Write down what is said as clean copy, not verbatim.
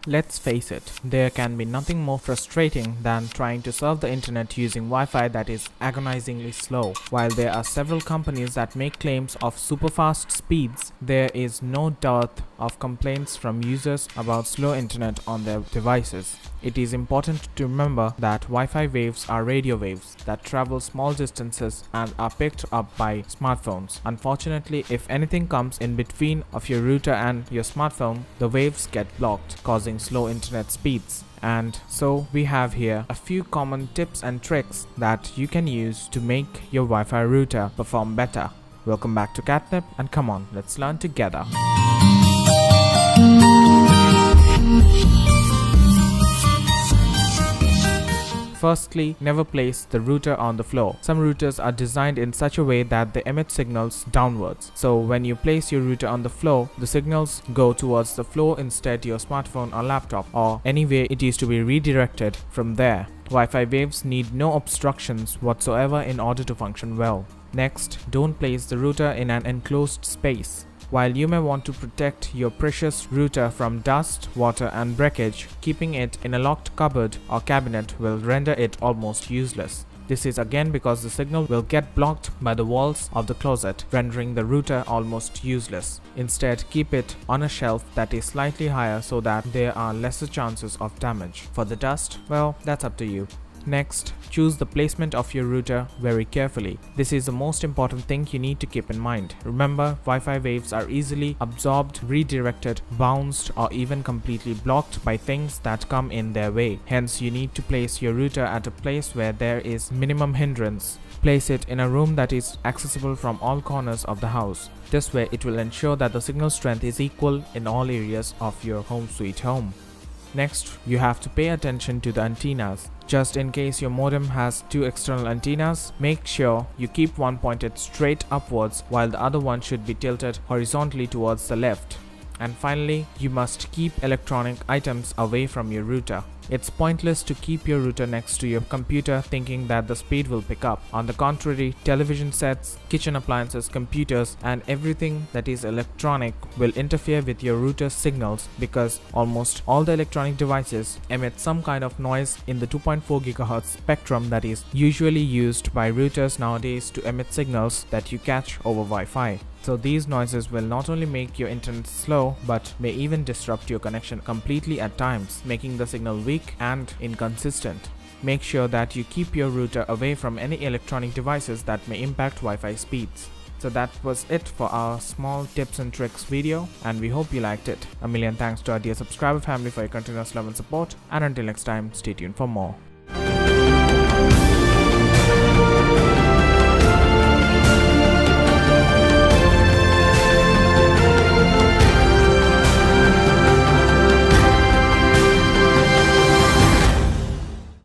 Let's face it, there can be nothing more frustrating than trying to surf the internet using Wi-Fi that is agonizingly slow. While there are several companies that make claims of super fast speeds, there is no dearth of complaints from users about slow internet on their devices. It is important to remember that Wi-Fi waves are radio waves that travel small distances and are picked up by smartphones. Unfortunately, if anything comes in between of your router and your smartphone, the waves get blocked, causing slow internet speeds. And so we have here a few common tips and tricks that you can use to make your Wi-Fi router perform better. Welcome back to QatNip, and come on, let's learn together. Firstly, never place the router on the floor. Some routers are designed in such a way that they emit signals downwards. So when you place your router on the floor, the signals go towards the floor instead to your smartphone or laptop, or anywhere it is to be redirected from there. Wi-Fi waves need no obstructions whatsoever in order to function well. Next, don't place the router in an enclosed space. While you may want to protect your precious router from dust, water and breakage, keeping it in a locked cupboard or cabinet will render it almost useless. This is again because the signal will get blocked by the walls of the closet, rendering the router almost useless. Instead, keep it on a shelf that is slightly higher so that there are lesser chances of damage. For the dust, well, that's up to you. Next, choose the placement of your router very carefully. This is the most important thing you need to keep in mind. Remember, Wi-Fi waves are easily absorbed, redirected, bounced, or even completely blocked by things that come in their way. Hence, you need to place your router at a place where there is minimum hindrance. Place it in a room that is accessible from all corners of the house. This way, it will ensure that the signal strength is equal in all areas of your home sweet home. Next, you have to pay attention to the antennas. Just in case your modem has two external antennas, make sure you keep one pointed straight upwards while the other one should be tilted horizontally towards the left. And finally, you must keep electronic items away from your router. It's pointless to keep your router next to your computer thinking that the speed will pick up. On the contrary, television sets, kitchen appliances, computers, and everything that is electronic will interfere with your router's signals because almost all the electronic devices emit some kind of noise in the 2.4 GHz spectrum that is usually used by routers nowadays to emit signals that you catch over Wi-Fi. So these noises will not only make your internet slow but may even disrupt your connection completely at times, making the signal weak and inconsistent. Make sure that you keep your router away from any electronic devices that may impact Wi-Fi speeds. So that was it for our small tips and tricks video, and we hope you liked it. A million thanks to our dear subscriber family for your continuous love and support, and until next time, stay tuned for more.